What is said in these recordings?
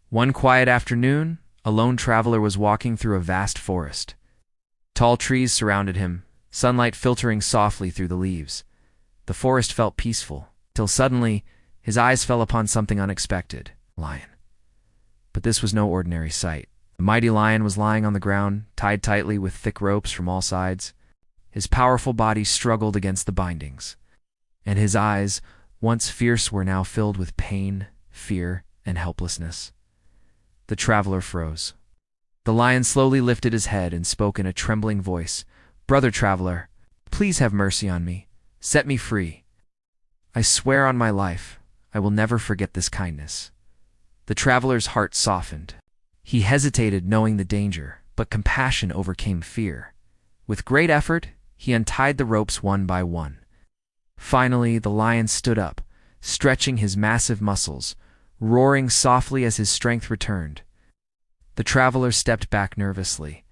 One quiet afternoon, a lone traveler was walking through a vast forest. Tall trees surrounded him, sunlight filtering softly through the leaves. The forest felt peaceful, till suddenly his eyes fell upon something unexpected: a lion. But this was no ordinary sight. The mighty lion was lying on the ground, tied tightly with thick ropes from all sides. His powerful body struggled against the bindings, and his eyes, once fierce, were now filled with pain, fear, and helplessness. The traveler froze. The lion slowly lifted his head and spoke in a trembling voice. "Brother traveler, please have mercy on me. Set me free. I swear on my life, I will never forget this kindness." The traveler's heart softened. He hesitated, knowing the danger, but compassion overcame fear. With great effort, he untied the ropes one by one. Finally, the lion stood up, stretching his massive muscles, roaring softly as his strength returned. The traveler stepped back nervously.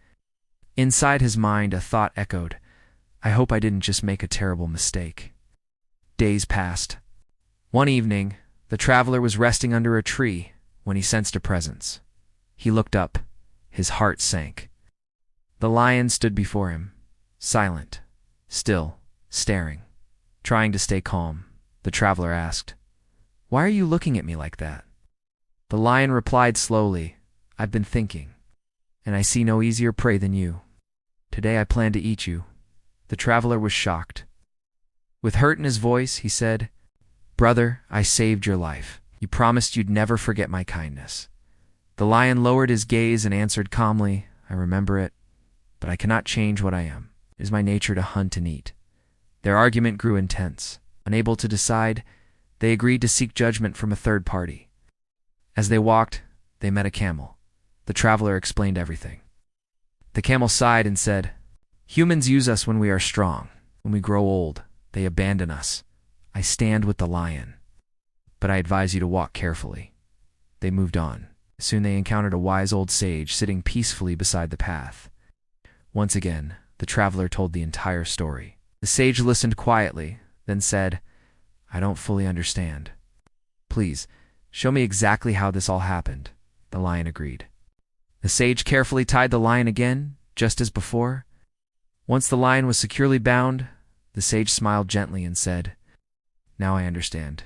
Inside his mind, a thought echoed: "I hope I didn't just make a terrible mistake." Days passed. One evening, the traveler was resting under a tree when he sensed a presence. He looked up. His heart sank. The lion stood before him, silent, still, staring. Trying to stay calm, the traveler asked, "Why are you looking at me like that?" The lion replied slowly, "I've been thinking, and I see no easier prey than you. Today I plan to eat you." The traveler was shocked. With hurt in his voice, he said, "Brother, I saved your life. You promised you'd never forget my kindness." The lion lowered his gaze and answered calmly, "I remember it, but I cannot change what I am. It is my nature to hunt and eat." Their argument grew intense. Unable to decide, they agreed to seek judgment from a third party. As they walked, they met a camel. The traveler explained everything. The camel sighed and said, "Humans use us when we are strong. When we grow old, they abandon us. I stand with the lion, but I advise you to walk carefully." They moved on. Soon they encountered a wise old sage sitting peacefully beside the path. Once again, the traveler told the entire story. The sage listened quietly, then said, "I don't fully understand. Please, show me exactly how this all happened." The lion agreed. The sage carefully tied the lion again, just as before. Once the lion was securely bound, the sage smiled gently and said, "Now I understand."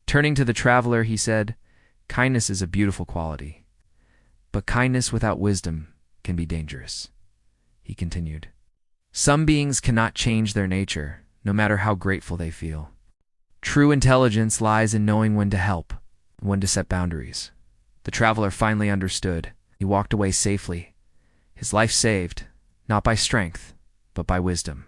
Turning to the traveler, he said, "Kindness is a beautiful quality, but kindness without wisdom can be dangerous." He continued, "Some beings cannot change their nature, no matter how grateful they feel. True intelligence lies in knowing when to help and when to set boundaries." The traveler finally understood. He walked away safely, his life saved, not by strength, but by wisdom.